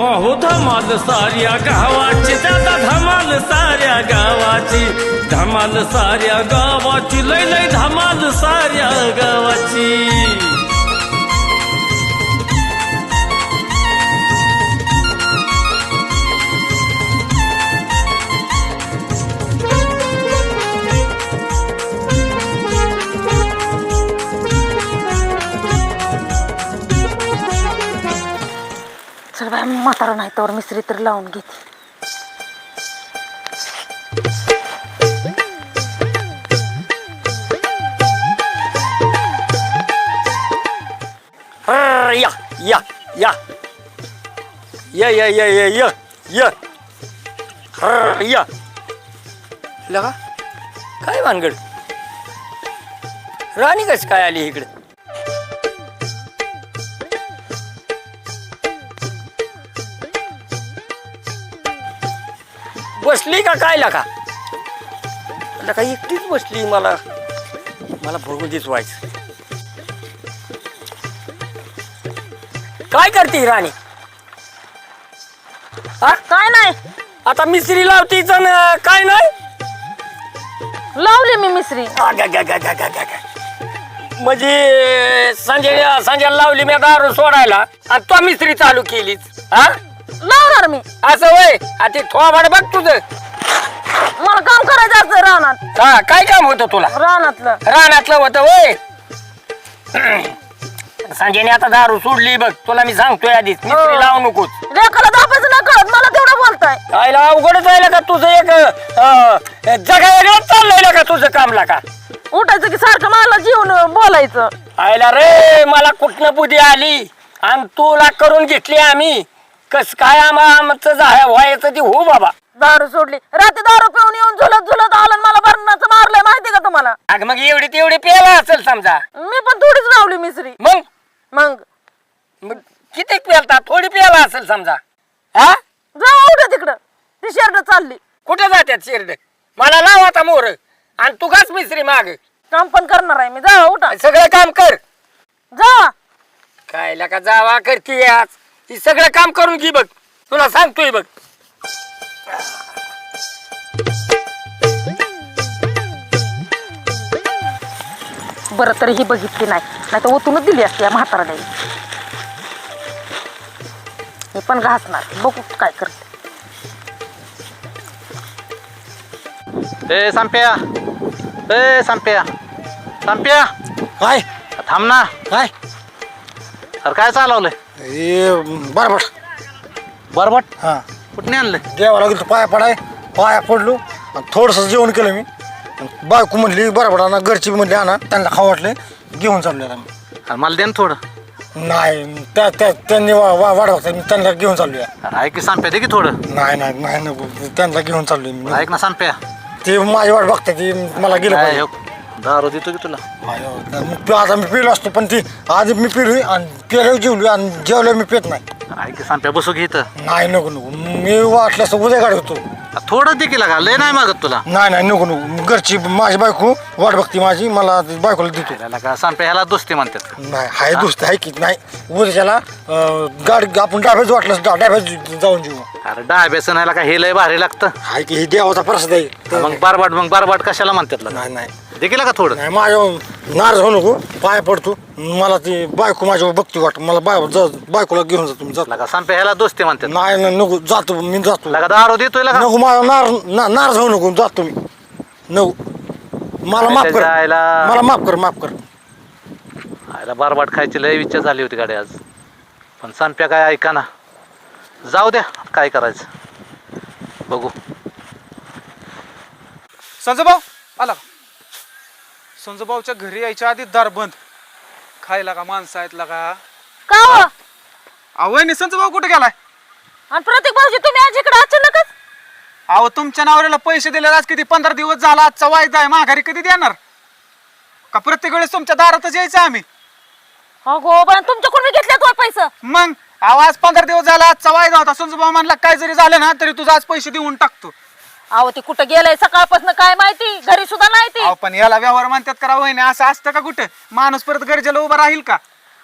अहो धमाल साऱ्या गावाची दादा धमाल साऱ्या गावाची धमाल साऱ्या गावाची लय लय धमाल साऱ्या गावाची चल बाय म्हातारा नाही तर मिसरी तर लावून घेते. या या या या या या या या या या लगा काय भानगड राणी कस काय आली इकडे बसली का काय लका लका एकटीच बसली मला मला भोगूच व्हायचं काय करते राणी काय नाही आता मिस्त्री लावतीच काय नाही लावली मी मिसरी. म्हणजे संजय लावली मी दारू सोडायला आणि तो मिस्त्री चालू केलीच हा लावणार मी. असं वय आता थोबाड बघ तुझं मला काम करायचं असतं रानात. हा काय काम होतं तुला रानातलं रानातलं होतं वय संजयने आता दारू सोडली बघ तुला मी सांगतोय आधीच मिस्त्री लावू नकोस लेकाला दाबायचं नाही कळत मला तेवढं बोलताय. कायला अवघडच आहे का तुझं एक जगा वेगळंच चाललंय का तुझं कामला का उठायचं की सारखं मला जीवन बोलायचं. आयला रे मला कुठनं बुद्धी आली आणि तुला करून घेतली आम्ही कस काय आमचं व्हायचं ती हो बाबा दारू सोडली रात्री दारू पिऊन येऊन झुलत झुलत आलं आणि मला बरणाचं मारलंय माहिती का तुम्हाला. अग मग एवढी तेवढी प्याला असेल समजा मी पण थोडीच लावली मिसरी. मग मग मग किती प्यालता थोडी प्याला असेल समजा हा जाऊ उठा तिकडं ती शर्ट चालली. कुठे जात्यात शिरड मला लाव आता मोर आणि तू घास मिसरी माग काम पण करणार आहे मी. जा उठा सगळं काम कर जा. काय का जावा करते आज ती सगळं काम करून घे बघ तुला सांगतोय बघ बरं तरी ही बघितली नाही तर ओतूनच दिली असती या म्हाताराला. मी पण घासणार बघू काय करते. ए संप्या ए संप्या संप्या काय थांब ना. काय अरे काय चालवलंय बरोबर बरबट हां कुठने आणलं देवाला गेलो पाया पडलो आणि थोडंसं जेवण केलं मी बायको म्हणली बरोबर घरची म्हणली आणा त्यांना खाऊ वाटले घेऊन चाललो आम्ही. अरे मला दे ना थोडं. नाही त्यांनी वाढ बघता मी त्यांना घेऊन चाललो अरे ऐक की संप्या दे की थोडं. नाही नको त्यांना घेऊन चाललोय मी. ऐक ना संप्या ते माझी वाट बघते ती मला गेलं काय पाहिजे. हो, दारू देतो की तुला. आता मी पिलो असतो पण ती आधी मी पिलोय आणि पिल्यावर जेवलो आणि जेवल्यावर मी पित नाही. ऐक की संप्या बसू घे इथं. नाही नको मी वाटलं असतं उद्या गाडी होतो. थोडं दे की लागा लय नाही मागत तुला. नाही नको घरची माझी बायको वाट बघते माझी मला बायकोला देतो. लागा संप्या ह्याला दोस्ती म्हणतात. नाही हाय दुसतं आहे की नाही उद्याच्याला गाडी आपण डाब्याच वाटलं डाब्यात जाऊन जेऊ. अरे डायबेसन ह्याला काय हे लय भारी लागतं. हाय की हे देवाचा प्रसाद आहे. मग बारबाट कशाला म्हणतात लागा. नाही दे की लागा थोडं. नाही माझ्या नाराज होऊ नको पाय पडतो मला ती बायको माझ्यावर बघती वाट मला बायकोला घेऊन जातो मी जातो. लागा संप्या ह्याला दोस्ती म्हणतात. नाही नको जातो मी जातो. लागा दारू देतोय लागा. नको मला नाराज होऊ नको जातो मी नको मला माफ कर जायला. मला माफ कर आयला बारबाट खायची लय इच्छा झाली होती गाडी आज पण संप्या काय ऐका ना. जाऊ द्या काय करायचं बघू. संजूभाऊ आला का? संजूभाऊच्या घरी यायच्या आधी दार बंद खायला का माणसं आहेत लागा. का हो? आवय संजूभाऊ कुठे गेलाय? आणि प्रत्येक भाऊजी तुम्ही आज इकडे अचानकच. अहो तुमच्या नवऱ्याला पैसे दिले आज किती 15 दिवस झाला. आजचा वायदा आहे माघारी कधी देणार का? प्रत्येक वेळेस तुमच्या दारातच यायचं आम्ही. अगो पण तुमच्याकडून घेतले तो पैसे. मग आवाज 15 दिवस झाला आजचा वायदा होता. संजूभाऊ म्हणला काय जरी झालं ना तरी तुझा आज पैसे देऊन टाकतो. अहो ते कुठं गेलंय सकाळपासून काय माहिती घरी सुद्धा नाही ती. अहो पण याला व्यवहार म्हणतात करा वहिनी असं असतं का कुठं? माणूस परत गरजेला उभा राहील का?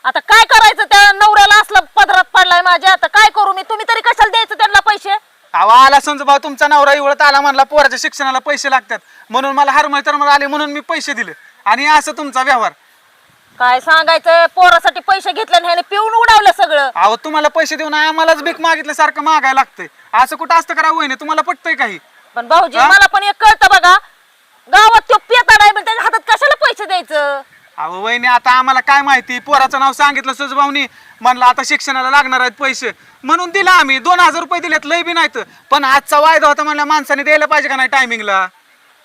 आता काय करायचं त्या नवऱ्याला असला पदरात पडलाय माझ्या. आता काय करू मी तुम्ही तरी अहो आला समजा भाऊ तुमचा नवरा इवळत आला म्हणला पोराच्या शिक्षणाला पैसे लागतात म्हणून मला हरमळ तरमळ आले म्हणून मी पैसे दिले आणि असं तुमचा व्यवहार. काय सांगायचं, पोरासाठी पैसे घेतले आणि ह्याने पिऊन उडवलं सगळं. अहो तुम्हाला पैसे देऊन आम्हालाच भीक मागितल्यासारखं मागायला लागतंय. असं कुठं असतं करा वहिनी, तुम्हाला पटतंय काही? पण भाऊजी हा? मला पण एक कळतं बघा, गावात तो पेता नाही पण त्याच्या हातात कशाला पैसे द्यायचं. अहो वहिनी आता आम्हाला काय माहिती, पोराचं नाव सांगितलं सुजभाऊनी, म्हणलं आता शिक्षणाला लागणार आहेत पैसे म्हणून दिला आम्ही. 2000 रुपये दिलेत, लय बी नाहीत, पण आजचा वायदा होता म्हणल्या माणसाने द्यायला पाहिजे का नाही टायमिंगला.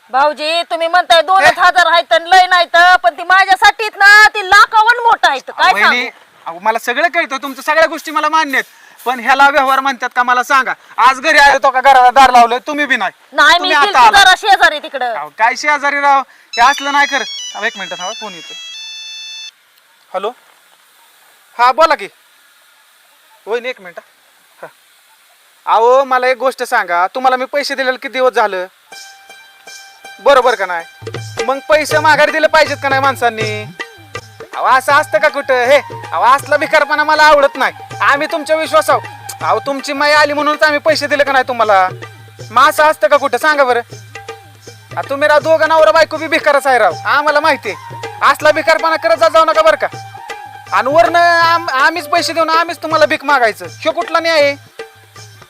भाऊजी तुम्ही म्हणताय 2000 आहेत आणि लय नाहीत, पण ती माझ्यासाठी ना ती लाखावून मोठं आहेत. काय वहिनी सांगू? अहो मला सगळं कळतं, तुमच्या सगळ्या गोष्टी मला मान्य आहेत, पण ह्याला व्यवहार म्हणतात का मला सांगा. आज घरी आले तो का घराला दार लावलंय, तुम्ही बी नाही. नाही मी तुम्ही आता गेलते आला. जरा शेजारी तिकडं. अहो, काय शेजारी राव, हे असलं नाही कर. अहो, एक मिनिट थांबा, फोन येतो. हॅलो, हा बोला की वहिनी, एक मिनिट. हा. अहो मला एक गोष्ट सांगा, तुम्हाला मी पैसे दिलेले किती दिवस झालं, बरोबर का नाही? मग पैसे माघारी दिले पाहिजेत का नाही माणसांनी? अहो असं असतं का कुठं? हे अहो असला भिकारपणा मला आवडत नाही. आम्ही तुमच्या विश्वासाव, अहो तुमची माई आली म्हणूनच आम्ही पैसे दिले का नाही तुम्हाला? मग असं असतं का कुठं सांगा बरं? तुम्ही राव दोघं नवरा बायको बी भिकारच आहे राव, आम्हाला माहिती आहे. असला भिकारपणा करत जाऊ नका बरं का. आणि वरनं आम्हीच पैसे देऊन आम्हीच तुम्हाला भीक मागायचं, ह्यो कुठला न्याय आहे?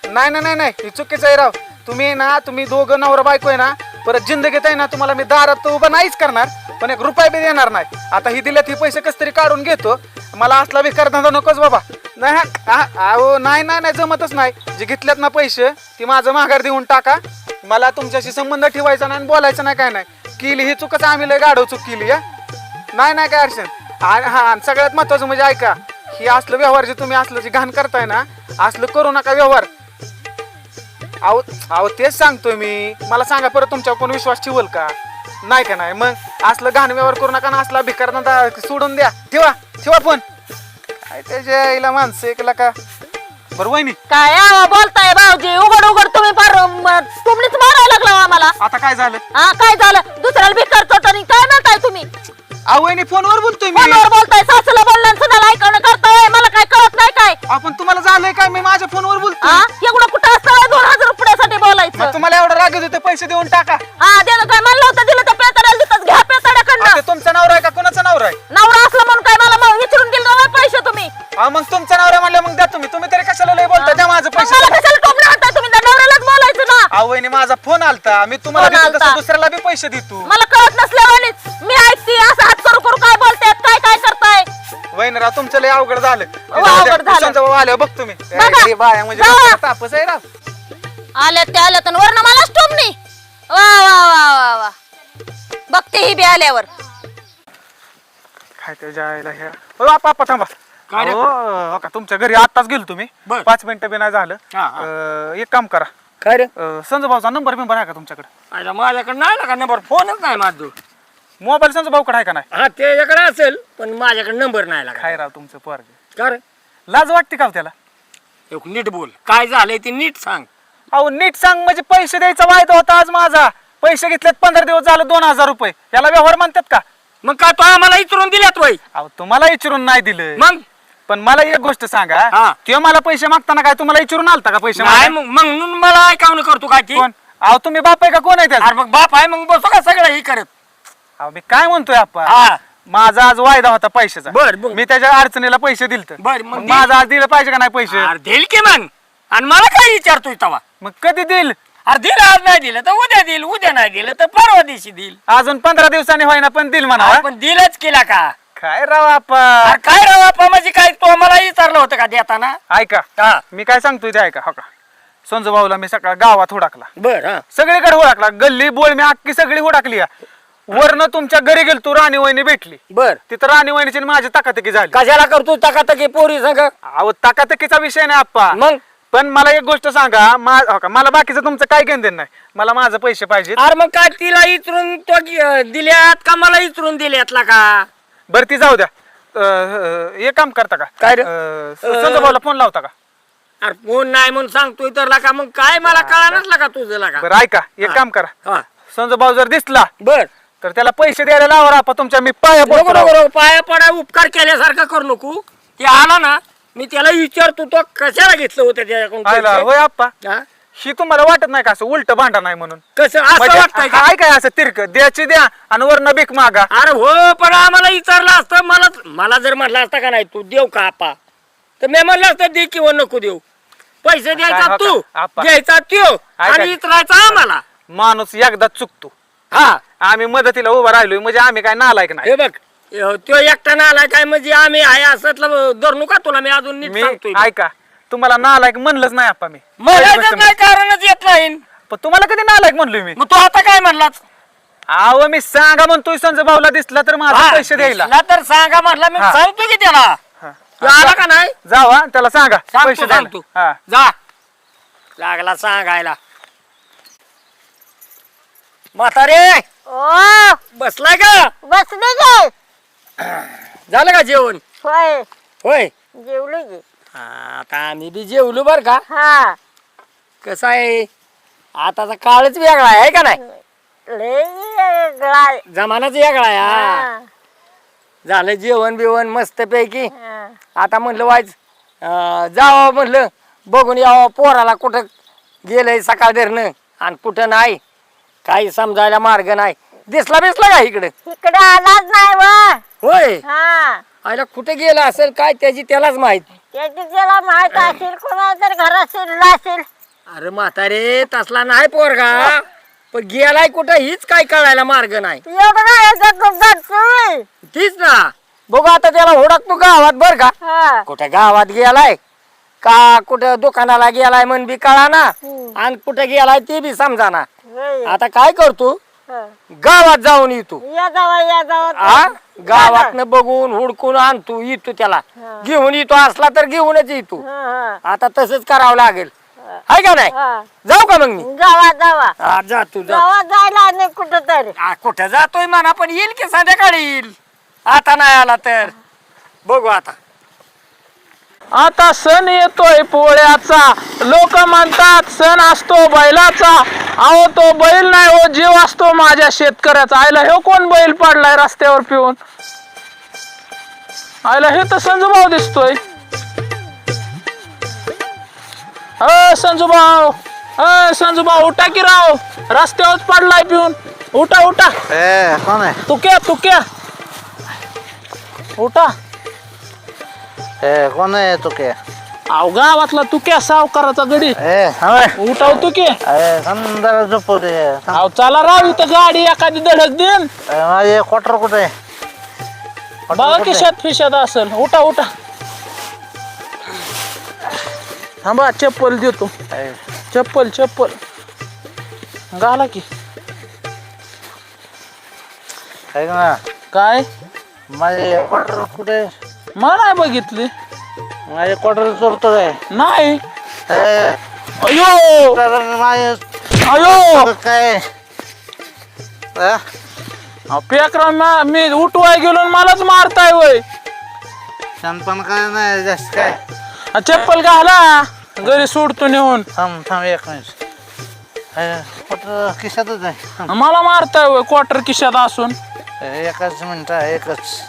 नाही नाही नाही नाही, हे चुकीचं आहे राव. तुम्ही दोघं नवरा बायको आहे ना, परत जिंदगीत आहे ना तुम्हाला मी दारात उभं नाहीच करणार, पण 1 रुपया बी देणार नाही. आता ही दिल्यात ही पैसे कस तरी काढून घेतो, मला असला बेकार धंदा नकोच बाबा. नाही अहो नाही नाही नाही, जमतच नाही. जे घेतल्यात ना पैसे ती माझं माघार देऊन टाका. मला तुमच्याशी संबंध ठेवायचा नाही आणि बोलायचं नाही, काय नाही. केली ही चुकच, आम्ही लय गाढव चूक केली. नाही नाही काय अडचण. आणि हा सगळ्यात महत्वाचं म्हणजे ऐका, ही असलं व्यवहार जे तुम्ही असलं जे घाण करताय ना, असलं करू नका व्यवहार. अहो अहो तेच सांगतोय मी. मला सांगा परत तुमच्यावर कोण विश्वास ठेवल का? नाही का नाही? मग असलं घाण व्यवहार करू नका ना, असला भिकार सोडून द्या. ठेवा फोन. काय त्याच्या आईला माणसं एकला का. बरं वहिनी काय बोलताय भाऊजी? उघड उघड तुम्ही तुम्हीच मारायला लागला आम्हाला. आता काय झालं? हा काय झालं? दुसऱ्याला भिकार चोटणी काय म्हणताय तुम्ही? अहो वहिनी फोनवर बोलतोय मी. फोनवर बोलताय, सासूला बोलला आणि सुनाला ऐकवणं करताय. मला काय कळत नाही काय? आपण तुम्हाला झालंय काय? मी माझ्या फोनवर बोलतोय. हा एवढं कुठं असतं 2000 रुपयासाठी बोलायचं? मग तुम्हाला एवढं राग येतो, पैसे देऊन टाका. हा देणं काय म्हणलं होतं, दिलं तर पेताड्याला देतात, घ्या पेताड्याकडनं. ते तुमचा नवरा आहे का कोणाचा नवरा आहे? नवरा असला म्हणून काय मला मग विचारून दिलं ना पैसे तुम्ही? हा मग तुमचा नवरा म्हणलं मग द्या तुम्ही तरी कशाला लय बोलता? द्या माझं मग पैसे. मला कशाला टोपलं म्हणताय तुम्ही? त्या नवऱ्यालाच बोलायचं ना. अहो वहिनी माझा फोन आलता, मी तुम्हाला फोन देतो आलता. तसं दुसऱ्याला बी पैसे देतो. मला कळत नसल्यावानीच मी ऐकते, असं हात करू करू काय बोलतायत, काय काय करताय? वहिनीराव तुमचं लय अवघड झालं. अवघड झालं. समजा बाबा आल्यावर बघ तुम्ही. बघा. हे बाया म्हणजे जावा. डोक्याला तापच आहे राव. आल्यात ते आल्यात आणि वरनं मलाच टोमणी. वा वा वा वा वा, बघते ही बी आल्यावर. काय त्याच्या आईला ह्या. ओ पापा थांबा. काय रे? हो का तुमच्या घरी आत्ताच गेलो तुम्ही, बर. 5 मिनिटं बी नाही झालं. हा, हा. एक काम करा, काय रे? संजू भाऊचा नंबर बिंबर आहे का तुमच्याकडे? आता माझ्याकडे नाही ना का नंबर, फोनच नाही माझं. मोबाईल संजू भाऊकडे आहे का नाही? हा त्याच्याकडे असेल पण माझ्याकडे नंबर नाही लागा. काय राव तुमचं पोरग, का रे? लाज वाटते का हो त्याला? एक नीट बोल, काय झालंय ते नीट सांग. अहो नीट सांग म्हणजे पैसे द्यायचा वायदा होता आज माझा. पैसे घेतलेत 15 दिवस झालं, 2000 रुपये. याला व्यवहार म्हणतात का? मग काय तो आम्हाला इचरून दिल्यात वय? अहो तुम्हाला विचारून नाही दिलं, मग पण मला एक गोष्ट सांगा, हा. ते मला पैसे मागताना काय तुम्हाला विचारून आलता का पैसे नाही, मागायला? मग म्हणून मला ऐकावणं करतो काय ती? कोण? अहो तुम्ही बाप आहे का कोण आहे त्याचा? अरे मग बाप आहे, मग बसो का सगळं हे करत. अहो मी काय म्हणतोय आपण, हा माझा आज वायदा होता पैशाचा. बर, बर. मी त्याच्या अडचणीला पैसे दिलत. बर, मग मग माझा आज दिलं पाहिजे का नाही पैसे? अरे देईल की मग. आणि मला काय विचारतोय तवा? मग कधी दिल? अरे दिलं, आज नाही दिलं तर उद्या देईल, उद्या नाही दिलं तर परवा दिवशी देईल. अजून 15 दिवसांनी होईना पण दिल म्हणा. अरे पण दिलंच केला का? काय राव आपण. अरे काय राव बापा, म्हणजे काय तो मला विचारलं होतं का देताना? ऐका हा मी काय सांगतोय ते ऐका. हो का संजू भाऊला मी सकाळ गावात हुडाकला, बर. हा सगळीकडे हुडाकला, गल्ली बोळ मी अख्खी सगळी हुडाकली. वरनं तुमच्या घरी गेलो, तू राणी वहिनी भेटली. बर. तिथं राणी वहिनीची आणि माझी तकातकी झाली. कशाला करतो तकातकी पोरी संग? अहो तकातकीचा विषय नाही आप्पा. मग पण मला एक गोष्ट सांगा, हो का, मला बाकीचं तुमचं काय घेणं देणं नाही, मला माझं पैसे पाहिजे. अरे मग काय तिला इचरून तो दिल्यात का मला इचरून दिल्यात का? बरं ती जाऊ द्या. एक काम करता का? काय रे? संजू भाऊला फोन लावता का? अरे फोन नाही म्हणून सांगतोय तर का मग काय मला कळानच का तुझं लागा? बरं ऐका, एक काम करा, हा संजू भाऊ जर दिसला बर. तर त्याला पैसे द्यायला लावा आपा तुमच्या. मी पाया नको पडतो राव. नको नको, पाया पडा उपकार केल्यासारखं करू नको. ते आला ना मी त्याला विचारतो तो कशाला घेतलं होतं त्याच्याकडून आयला, पैसे? होय आप्पा. हा? ही तुम्हाला वाटत नाही का असं उलट भांडा नाही म्हणून कसं असं म्हणजे वाटतंय का? काय काय असं तिरक द्याची द्या आणि वरनं भीक मागा. अरे हो पण आम्हाला विचारलं असतं मला जर म्हटलं असतं का नाही तू देव का आपा तर मी म्हणलं असतं दे किंवा नको देऊ. पैसे द्यायचा हो तू का? आपा. द्यायचा त्यो काय? आणि विचारायचा आम्हाला. माणूस एकदा चुकतो. हा आम्ही मदतीला उभा राहिलोय म्हणजे आम्ही काय नालायक नाही. हे बघ त्यो एकटा आला काय म्हणजे आम्ही आहे असं धरू का तुला मी अजून नीट मी सांगतोय. ऐका तुम्हाला नालायक म्हणलंच नाही आपा मी. म्हणायचं काय कारणच येत नाही. पण तुम्हाला कधी नालायक म्हणलोय मी? मग तू आता काय म्हणलाच अहो मी सांगा म्हणतोय संजय भाऊला दिसला तर माझा पैसे द्यायला. दिसला तर सांगा म्हटलं मी हा. सांगतो की त्याला हा. तू आला का नाही जावा त्याला सांगा पैसे सांगतो द्यायला. सांगतो हा. जा लागला सांगायला म्हातारे ओ बसलाय का बसले गे. झालं का जेवण होय होय जेवलो गे. आता आम्ही बी जेवलो बर का. हा कसं आहे आताचा काळच वेगळा आहे का नाही लय गळाय. जमानाच वेगळा आहे हा. हा, झालं जेवण बिवण मस्त पैकी हा. आता म्हणलं वाईज जावं म्हणलं बघून यावं पोराला कुठं गेलंय सकाळ धरणं आणि कुठं नाही काही समजायला मार्ग नाही. दिसला का इकडं इकडे आलाच नाही व. होय हा आयला कुठे गेला असेल काय त्याची त्यालाच माहित. त्याची त्याला माहित असेल कोणा तर घरात शिरला असेल. अरे म्हातारे तसला नाही पोरगा पण गेलाय कुठं हीच काय कळायला मार्ग नाही. एवढं काय याचं तुमचं चुळ. तीच ना बघू आता त्याला हुडकतो गावात बर का. हा कुठे गावात गेलाय का कुठं दुकानाला गेलाय मन बी कळा ना आणि कुठे गेलाय ते बी समजा ना. होय. आता काय करतो हा. गावात जाऊन येतो या जावा हा गावात बघून हुडकून आणतो येतो त्याला हा. घेऊन येतो असला तर घेऊनच येतो. हा, आता तसंच करावं लागेल आहे का नाही. हा. जाऊ का मग मी जावा हा जातो जावा जायला आणि कुठं तरी. कुठं जातोय म्हणा पण येईल की संध्याकाळी येईल. आता नाही आला तर बघू आता. आता सण येतोय पोळ्याचा लोक म्हणतात सण असतो बैलाचा. अहो तो बैल नाही हो जीव असतो माझ्या शेतकऱ्याचा. आयला हे कोण बैल पडलाय रस्त्यावर पिऊन. आयला हे तर संजूभाऊ दिसतोय. संजूभाऊ संजूभाऊ उठा की राव रस्त्यावर पडलाय पिऊन. उठा उठा ए कोण आहे? तुक्या उठा. ए कोण आहे तू के? अहो गावातला तुक्या सावकाराचा गडी. ए होय. उठाव तू की. अरे समजा झोपू दे. अहो चला राव इथं गाडी एखादी धडक देन. माझे क्वार्टर कुठे? बघा खिशात फिशात असेल. उठा उठा थांबा चप्पल देतो. चप्पल घाला की. ऐक ना काय माझे क्वार्टर कुठे? मला नाही बघितली. माझे क्वार्टर चोरतो काय? नाही. ए, अयो माझे अयो काय? पेकरा मी उठवाय गेलो आणि मलाच मारताय वय. शानपण काय नाही जास्त काय. चप्पल घाला घरी सोडतो नेऊन. थांब एक मिनिट. क्वार्टर खिशातच आहे. मला मारताय वय क्वार्टर खिशात असून. एकच मिनिट एकच.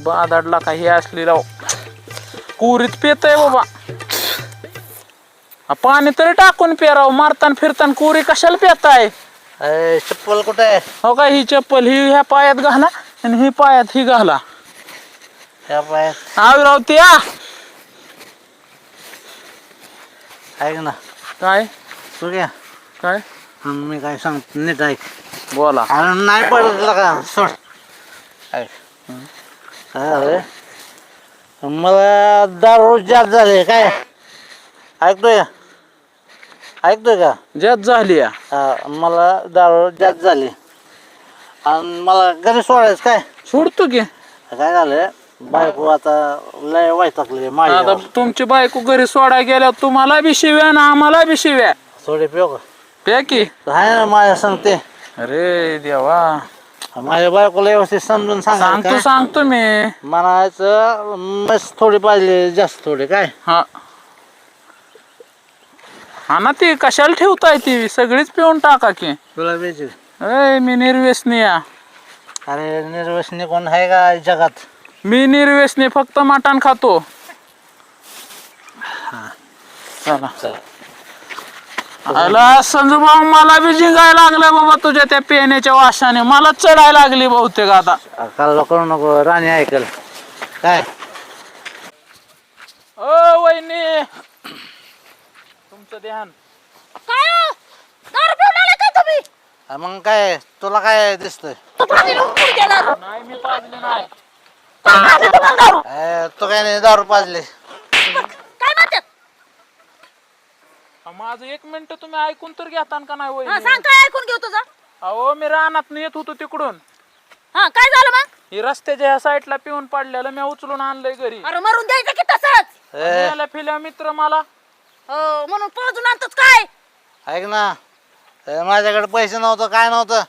बादाडला काही असली राव कुरीत पेतय बाबा. पाणी तरी टाकून पेराव. मारताना फिरताना कुरी कशाला पेताय. चप्पल कुठे आहे? हो का ही चप्पल ही ह्या पायात घाला आणि ही पायात ही घाला. त्या पायात आविराव त्या ऐक ना काय तू घ्या. काय मी काय सांगतो नीट ऐक. बोला. अरे नाही पडत का सोड. ऐक अरे मला दारू जास्त झाले काय. ऐकतोय का? जत झाली या. मला दारू जास्त झाली आणि मला घरी सोडायचं काय. सोडतो की. काय झालं बायको आता लय वैतागली आता माझ्या. तुमची बायको घरी सोडा गेल्या तुम्हाला बी शिव्या ना आम्हाला बी शिव्या. थोडे पिऊ का? पे की. आहे ना माझ्या सांगते. अरे देवा माझ्या बायकोला व्यवस्थित समजून सांगा. सांगतो मी. म्हणायचं मस्त थोडी पाहिजे जास्त थोडे काय. हा हा ना ती कशाला ठेवताय ती सगळीच पिऊन टाका की. तुला पाहिजे? अय मी निर्व्यसनी या. अरे निर्वसनी कोण आहे का जगात? मी निर्व्यसनी फक्त मटण खातो. चला आला संजू भाऊ, मला बी जिंगायला लागलं बाबा तुझ्या त्या पेण्याच्या वासाने. मला चढायला लागली बहुतेक आता. काल करू नको, राणी ऐकल काय. ओ वहिनी, तुमचं ध्यान. काय हो? दारू पिऊन आले काय तुम्ही? मग काय तुला काय दिसतंय. तू पाणी लावून कुठे गेला? नाही मी पाजले नाही. काय पाजलं तुम्हाला दारू? तू काय नाही दारू पाजले. काय म्हणतात? माझं 1 मिनिट तुम्ही ऐकून तर घेता का नाही हा, वहिनी? सांग काय ऐकून घेऊ तुझं? अहो मी रानात येत होतो तिकडून. हा, काय झालं मग? ही रस्त्याच्या ह्या साईडला पिऊन पडलेलं मी उचलून आणलंय घरी. अरे मरून द्यायचं की तसंच? याला फिल्या मित्र मला. हो, म्हणून पळजून आणतोच काय? ऐक ना, माझ्याकडे पैसे नव्हतं काय नव्हतं,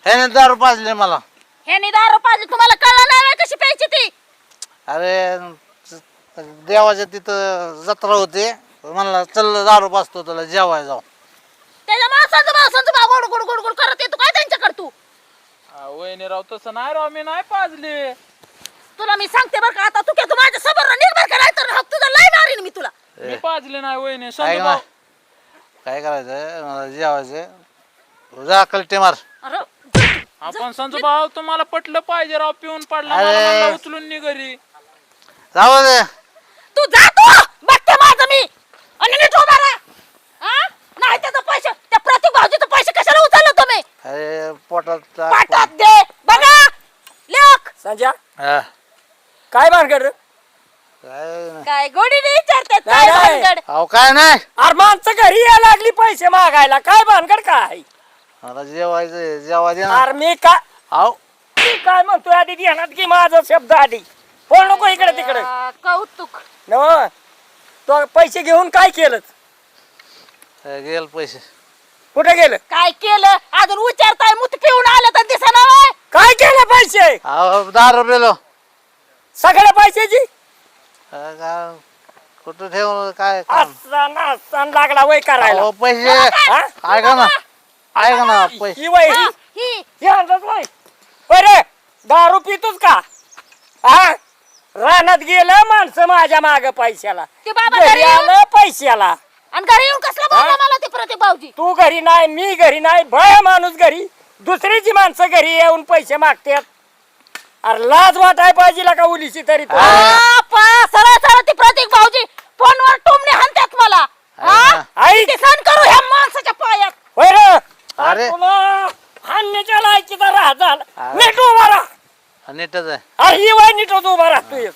ह्याने दारू पाजले मला. ह्यानी दारू पाजली, तुम्हाला कळलं नाही व्हय कशी प्यायची ती? अरे देवाच्या तिथं जत्रा होती, म्हणला चल दारू पाजतो तुला जेवाय जाऊ. त्याच्या माणसाचं भाव गोड गोड गोड गोड करत येतो काय त्यांच्याकडे तू? वहिनी राव तसं नाही राव, मी नाही पाजले. तुला मी सांगते बरं का, आता तू काय तू माझ्या समोर निर्भर कराय तर हक तुझा लय मारीन मी तुला. मी पाजले नाही वहिनी. ऐक संजू ना, भाऊ, काय करायचं मला जेवायचं, जा कलटे मार. अरे आपण संजू भाऊ तुम्हाला पटलं पाहिजे राव, पिऊन पडला अरे. मला म्हणला उचलून नी घरी. जाऊ दे. तू जा तू, बघते माझं मी. आणि नीट उभा राहा. हा? नाही त्याचं पैसे, त्या प्रतीक भाऊजीचं पैसे कशाला उचललं तुम्ही? अरे पोटात पाठात दे बघा लोक. संजय हा, काय भानगड रे? काय नाही. काय गोडीने विचारतात नाही, काय नाही. भानगड? अहो काय नाही, अरे माणसं घरी यायला लागली पैसे मागायला, काय भानगड काय? मला जेवायचं जेवा दे ना. अरे मी काय अहो मी काय म्हणतोय आधी ध्यानात की माझा शब्द आधी बोल नको इकडे तिकडे. कौतुक. नव तो पैसे घेऊन काय केलं? गेल पैसे. कुठे गेलं? काय केलं अजून विचारताय? मुठ पिऊन आलं तर दिसना व्हय? काय केलं पैसे? अहो 10 रुपये सगळ्या पैशाची कुठं ठेवून काय काम? असं लागला वय करायला. अहो, पैसे हा? ऐका ना, ऐका ना पैसे. ही वय हा, ही ही ही आणतात वय. बरे दारू पितोच का? हा, रानात गेलं माणसं माझ्या माग पैशाला, ते बाबा घरी घरी येऊन- आलं पैशाला. आणि घरी येऊन कसला बोलला मला ते प्रतीक भाऊजी? तू घरी नाही, मी घरी नाही, भया माणूस घरी, दुसरीची माणसं घरी येऊन पैसे मागतात. अरे लाज वाटाय पाहिजे का उलीची तरी तू. सरळ सरळ ते प्रतीक भाऊजी फोनवर टोमणे हाणतात मला. हा? आई ते सहन करू ह्या माणसाच्या पायात. होय रे. अरे. तुला हाणण्याच्या लायकीचा राह झाला. अरे. नीट उभा राहा. नीटच आहे. अरे ही वय नीटच उभा राहतोय.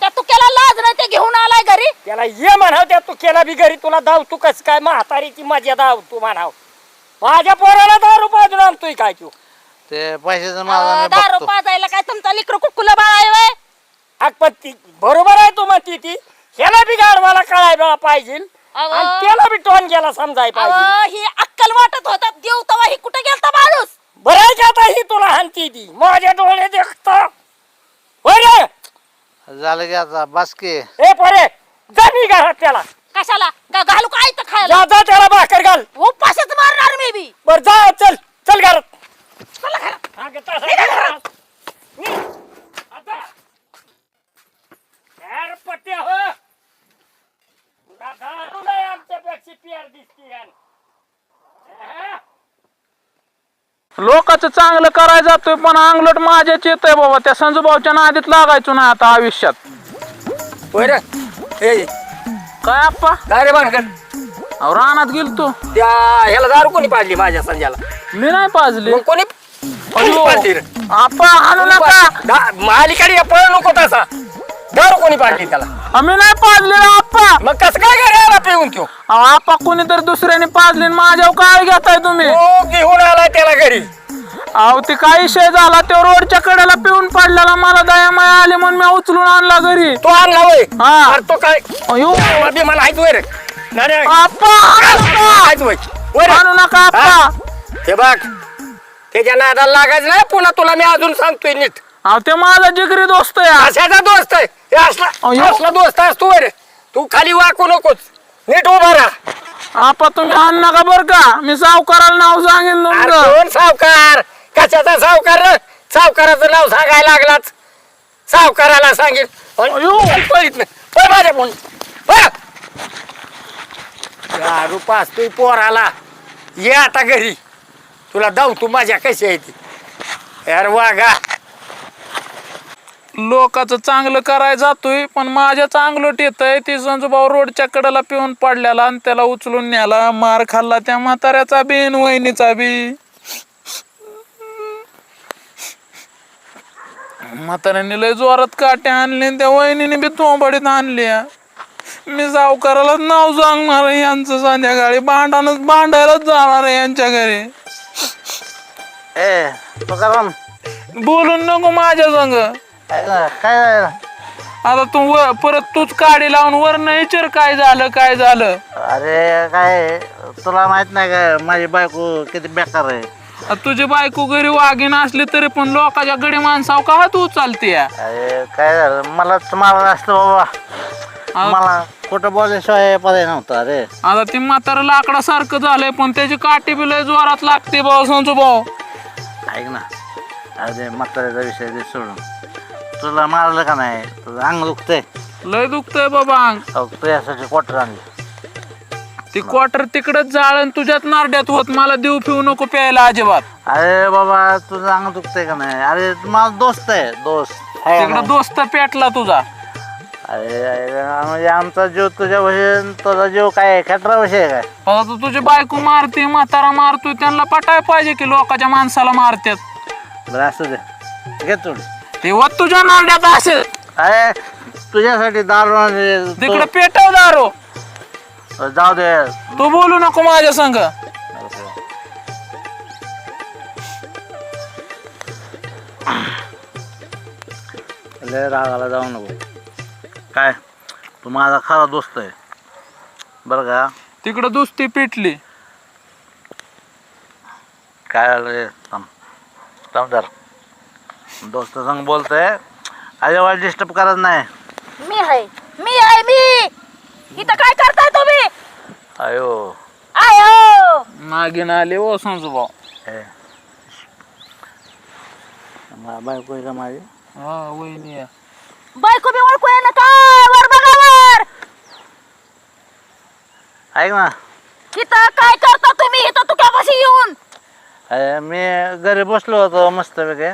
त्या तुक्याला लाज नाही ते घेऊन आलाय घरी. त्याला ये म्हणाव, त्या तू केला बी घरी तुला धाव, तू कस काय म्हातारीची मजा धाव तू म्हणाव. माझ्या पोराला 10 रुपये अजून आणतोय काय तू? ते पैशाचं माझा मी दारू बघतो. पाजायला काय तुमचा लिकरू कुकुला बाळ आहे व्हय? आगपत्ती बरोबर आहे तू म्हणती ती. ह्याला बी गाडवाला कळायला पाहिजे अहो. आणि त्याला बी टोन गेला समजाय पाहिजे. अहो, ही अक्कल वाटत होता देव तवा ही कुठे गेलता माणूस? बरं आहे की आता ही तुला हानती ती माझ्या डोळे देखता. होय रे. झालं की आता बासकी. ए पोरे जा मी घरात त्याला. कशाला घालू काय तर खायला? जा जा त्याला भाकर घाल. उपाशीच मारणार मी बी. बर जा, चल चल घरात. चला घरात. अगं तसं नाही घरात. निघ. आता. यार पट्ट्या हो. तुला दारू नाही आमच्यापेक्षा प्यार दिसती यार. हा? लोकांचं चांगलं करायला जातोय पण अंगलट माझ्याच येतोय बाबा. त्या संजूभाऊच्या नादीत लागायचो ना आता आयुष्यात. होय रे. ए काय आप्पा? काय रे भानगड? अहो रानात गेलतो. त्या ह्याला दारू कोणी पाडली माझ्या संध्याला? मी नाही पाजले. मग कोणी अयो. पाडली रे? आप्पा हाणू नका. मालिकडे पळ नको तसा. दारू कोणी पाडली त्याला? आम्ही नाही पाजले रे आप्पा. मग कसं काय घरी आला पिऊन तो? अहो आप्पा कोणीतरी दुसऱ्याने पाजले आणि माझ्यावर काय घेताय तुम्ही? तो घेऊन आलाय त्याला घरी. अहो ते काय विषय झाला, तो रोडच्या कडेला पिऊन पडलेला, मला दया माया आली म्हणून मी उचलून आणला घरी. तो आणला होय? हा. अरे तो काय अयो अभी मला हायच होय रे. नाही, नाही. आप्पा हाणू नका. हायच होय. होय रे. हाणू नका आप्पा. हे बघ त्याच्या नादाला लागायचं नाही पुन्हा. तुला मी अजून सांगतोय नीट. अहो ते माझा जिगरी दोस्त आहे. अशाचा दोस्त आहे हे. असला अयो. असला दोस्त असतो रे. तू खाली वाकू नकोस, नीट उभा राहा. आप्पा तुम्ही हाण नका बर का, मी सावकाराला नाव सांगेन अरे तुमचं. कोण सावकार? कशाचा सावकार रे? सावकाराचं नाव सांगायला लागलाच. सावकाराला सांगेल. अयो. पळीत नाही. पळ माझ्या फोन. पळ. दारू पाचतोय पोराला. ये आता घरी, तुला जाऊ तू माझ्या कशी आहे ती. यार वागा. लोकांचं चांगलं करायला जातोय पण माझ्या चांगलं येतंय. ती संजूभाऊ रोडच्या कडेला पिऊन पडलेला आणि त्याला उचलून न्याला. मार खाल्ला त्या म्हाताऱ्याचा बी आणि वहिनीचा बी. म्हाताऱ्याने लय जोरात काट्या आणले त्या वहिनीने बी तोंबाडीत आणल्या. मी सावकाराला नाव सांगणार आहे यांचं. संध्याकाळी भांडायलाच जाणार आहे यांच्या घरी. ए तुकाराम, बोलून नको माझ्या संग. काय आता तू परत तूच काडी लावून वर विचार काय झालं काय झालं. अरे काय तुला माहित नाही का माझी बायको किती बेकार आहे. आता तुझी बायको घरी वाघीण असली तरी पण लोकांच्या गडी माणसाव का तू चालते. अरे काय झालं, मलाच मारलं असतं बाबा. मला खोटं बोलल्याशिवाय पर्याय नव्हता. अरे आता ती म्हातारा लाकडासारखं झालंय पण त्याची काठी बी लय जोरात लागते भाऊ संजू भाऊ. ऐक ना, अरे म्हाताऱ्याचा विषय दे सोडून. तुला मारलं का नाही, तुझं अंग दुखतंय. लय दुखतंय बाबा अंग. तू यासाठी क्वार्टर आणली. ती क्वार्टर तिकडच जाळ तुझ्यात नारड्यात होत. मला देऊ पिऊ नको प्यायला अजिबात. अरे बाबा तुझं अंग दुखतंय का नाही. अरे माझा दोस्त आहे, दोस्त तिकडं दोस्त पेटला तुझा. अरे म्हणजे आमचा जीव तुझ्या विषयी, तुझा जीव काय खटरा विषय काय. आता तुझी बायको मारते, म्हातारा मारतोय, त्यांना पटाय पाहिजे की लोकांच्या माणसाला मारतात. बरं असू दे, घे थोडी. ते वत तुझ्या नारड्यात असेल. अरे तुझ्यासाठी दारू तिकडे पेटव दारू. जाऊ दे. तू बोलू नको माझ्या संग. लय रागाला जाऊ नको. काय तू माझा खरा दोस्त आहे बरं का. तिकडे दुसती पेटली. काय झालं जरा दोस्त संग बोलतोय. अजिबात डिस्टर्ब करत नाही. मी आहे इथं काय करताय तुम्ही? अयो आयो मागीन आले ओ संजू भाऊ. बायको आहे का माझी. हा वहिनी आहे. बायको बी ओळखू ना काय वर बघा वर. ऐक ना, इथं काय करता तुम्ही इथं तू कशी येऊन? अरे मी घरी बसलो होतो मस्त वेगळे.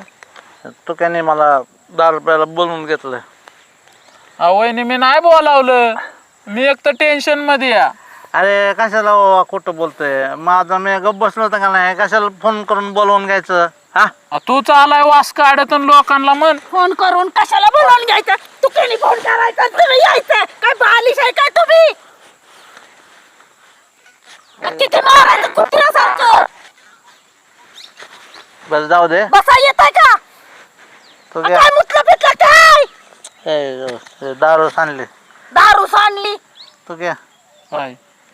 तुक्याने मला दारू प्यायला बोलवून घेतलं. वहिनी मी नाही बोलावलं. मी एक तर टेन्शन मध्ये या. अरे कशाला बाबा खोटं बोलतोय. माझा मी गप्प बसलो होतं का नाही. कशाला फोन करून बोलवून घ्यायचं. हा तू चालाय वास काढत लोकांना म्हण. फोन करून कशाला बोलावून घ्यायचं? तू केली फोन करायचा तुम्ही यायचं. काय बालिश आहे काय तुम्ही? किती मारायचं कुत्र्यासारखं. बस जाऊ दे. बसा येत आहे का? तू काय मुतलं पितलं काय? दारू सांडली. दारू सांडली. तू घ्या काय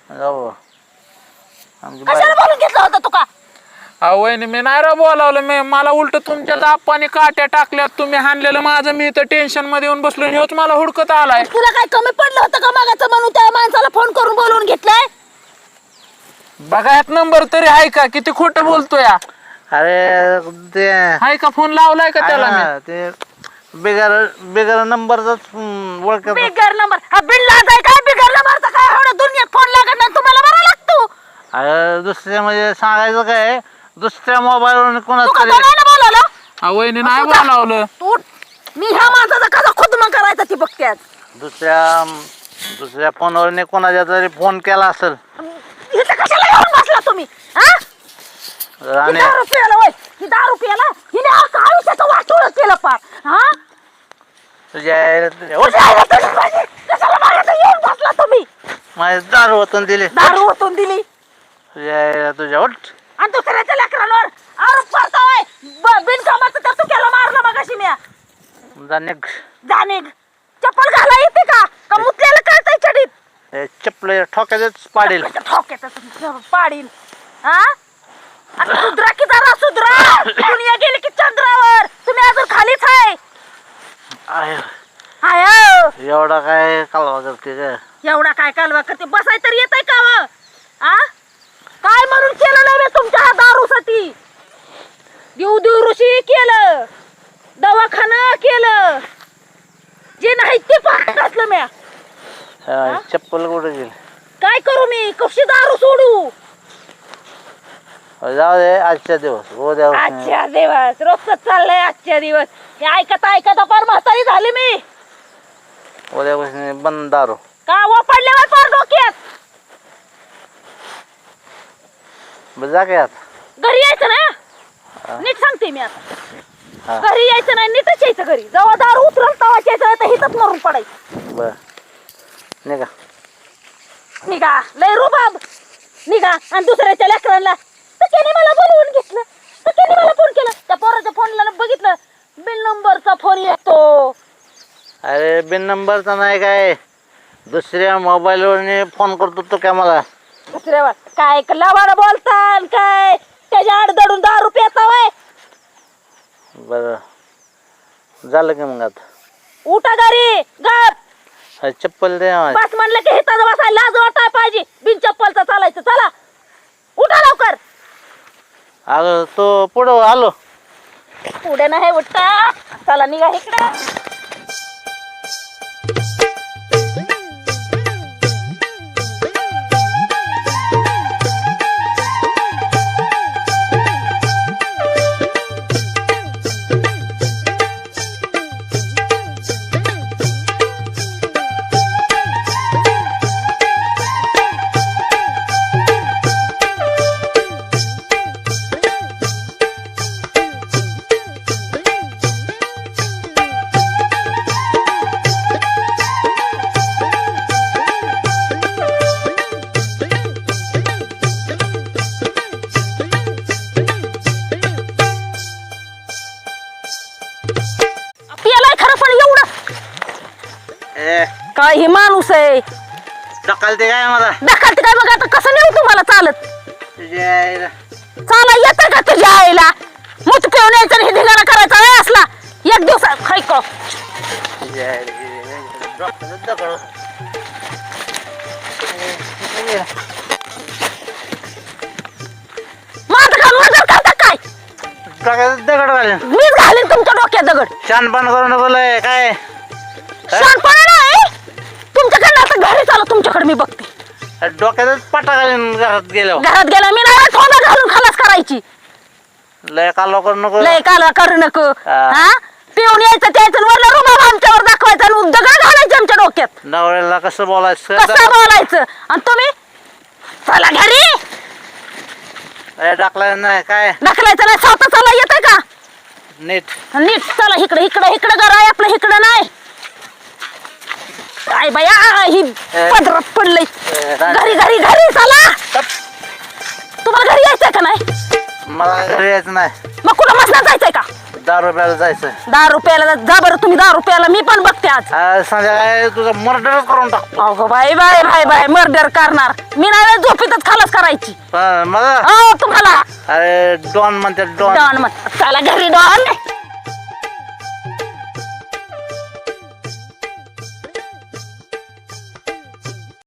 जाऊ. आमची कशाला बोलून घेतलं होतं तू का? वहिनी मी नाही रा बोलावलं. मी मला उलट तुमच्या दापाने काट्या टाकल्यात. तुम्ही हाणलेलं माझं. मी तर टेन्शन मध्ये येऊन बसलो. हेच मला हुडकत आलाय. तुला काय कमी पडलं होतं का मागाचं म्हणून त्या माणसाला फोन करून बोलवून घेतलंय? बघा यात नंबर तरी आहे का? किती खोटं बोलतोय. अरे ते आहे का? फोन लावलाय का त्याला मी? ते बिगर नंबरच ओळख. बिगर नंबर हा बिल लागाय काय? बिगर नंबरचा काय एवढं दुनियेत फोन लागत नाही तुम्हाला बरा लागतो. अरे दुसऱ्या म्हणजे सांगायचं काय, दुसऱ्या मोबाईलवर तू का कोणाच दोघांना बोलवलं? वहिनी नाही बोलावलं. तू मी ह्या माणसाचा कसा खुदमा करायचा ती बघत्यात. दुसऱ्या फोनवर कोणाच्या तरी फोन केला असेल. इथं कशाला येऊन बसला तुम्ही? हा? ही आणि दारू प्यायला वय. ही दारू प्यायला हिने आयुष्याचं वाटोळं केलं पार. हा? कशाला माझ्या येऊन बसला तुम्ही? माझे दारू ओतून दिली. दारू ओतून दिली तुझ्या उठ. आणि दुसऱ्याच्या लेकरांवर आरोप करताय. बिनकामाचं तर तू केलं मारलं मगाशी म्या. जाणे चप्पल घाला येते का? का मुतल्याला कळतंय चडीत? चप्पल ठोक्यातच पाडील. ठोक्याचं पाडील. हा? आता सुधरा की जरा सुधरा. दुनिया गेली की चंद्रावर. तुम्ही अजून खालीच आहे. एवढा काय कालवा करते का? एवढा काय कालवा करते? बसाय तर येत आहे का व? आ? काय म्हणून केलं नाही तुमच्या दारूसाठी? देव ऋषी केलं, दवाखाना केलं, जे नाही ते घातलं म्या. चप्पल कुठे गेली? काय करू मी कशी दारू सोडू जाऊ दे आजच्या दिवस उद्या आजच्या दिवस रोजच चाललंय आजच्या दिवस हे ऐकता ऐकता फार म्हातारी झाली मी उद्यापासून बंद दारू. का वापरल्यावर फार डोक्यात बरं, जा की आता. घरी यायचं ना नीट सांगते मी आता हा. घरी यायचं नाही नीटच यायचं घरी जेव्हा दारू उतरल तेव्हाच यायचं तर हिथंच मरून पडायचं बर निघा. निघा लय रुबाब निघा आणि दुसऱ्याच्या लेकरांना तर त्याने मला बोलवून घेतलं तर त्याने मला फोन केला त्या पोराच्या फोनला बघितलं बिल नंबरचा फोन येतो अरे बिन नंबरचा नाही काय दुसऱ्या मोबाईलवर फोन करतो तो काय मला. दुसऱ्यावर काय लवाड बोलताल काय त्याच्या आड दडून दारू पिता वय बरं झालं की मग आता. उठा घरी गप अरे चप्पल दे माझी. बस म्हणलं की हिताचं बसायला लाज वाटाय पाहिजे बिन चप्पलचं चालायचं चला उठा लवकर अगं तो पुढं आलो. पुढे नाही उठता चला निघा इकडे पियालाय खरं पण एवढं काय हे माणूस आहे ढकलते काय मला. दाखलते काय बघा आता कसं नेऊ तुम्हाला चालत तुझ्या आईला. चाला येतं का तुझ्या आईला मूत पिऊन यायचं आणि हे धिंगाणा करायचा वेळ असला एक दिवस खाय का तुझ्या आईला. डॉक्टर दगड. माझं का मर्डर करता काय डोक्यात दगड घालेन. मीच घालीन तुमच्या डोक्यात दगड छानपण करू नको लय काय. शहाणपणा नाही तुमच्याकडे आता घरी चालू तुमच्याकडे मी बघते डोक्यातच पाटा घालीन घरात गेलो. घरात गेला मी नाही थोडा घालून खलास करायची लय कालो करू नको. लय काला करू नको हा. हा पिऊन यायचं त्याचं वरला रुबाब आमच्यावर दाखवायचा आणि दगड घालायचे आमच्या डोक्यात नवऱ्याला कसं बोलायचं. कसं बोलायचं आणि तुम्ही चला घरी टाकला नाही काय ढकलायचं नाही स्वतः चला येतंय का नीट. नीट चला इकडे इकडे इकडे घर आहे आपलं इकडे नाही काय बाया ही पदरात पडलंय घरी घरी घरी चला तुम्हाला घरी यायचंय का नाही मला घरी यायचं नाही. मग कुठं मसनात जायचंय का 10 रुपयाला जायचं. 10 रुपयाला जा बरं तुम्ही 10 रुपयाला मी पण बघते आज आज संध्याकाळी तुझं मर्डरच करून टाकतो. अगो बाय बाय बाय बाय मर्डर करणार मी नाही झोपीतच खलास करायची पण मला हो तुम्हाला अरे डॉन म्हणते डॉन. डॉन मग चला घरी डॉन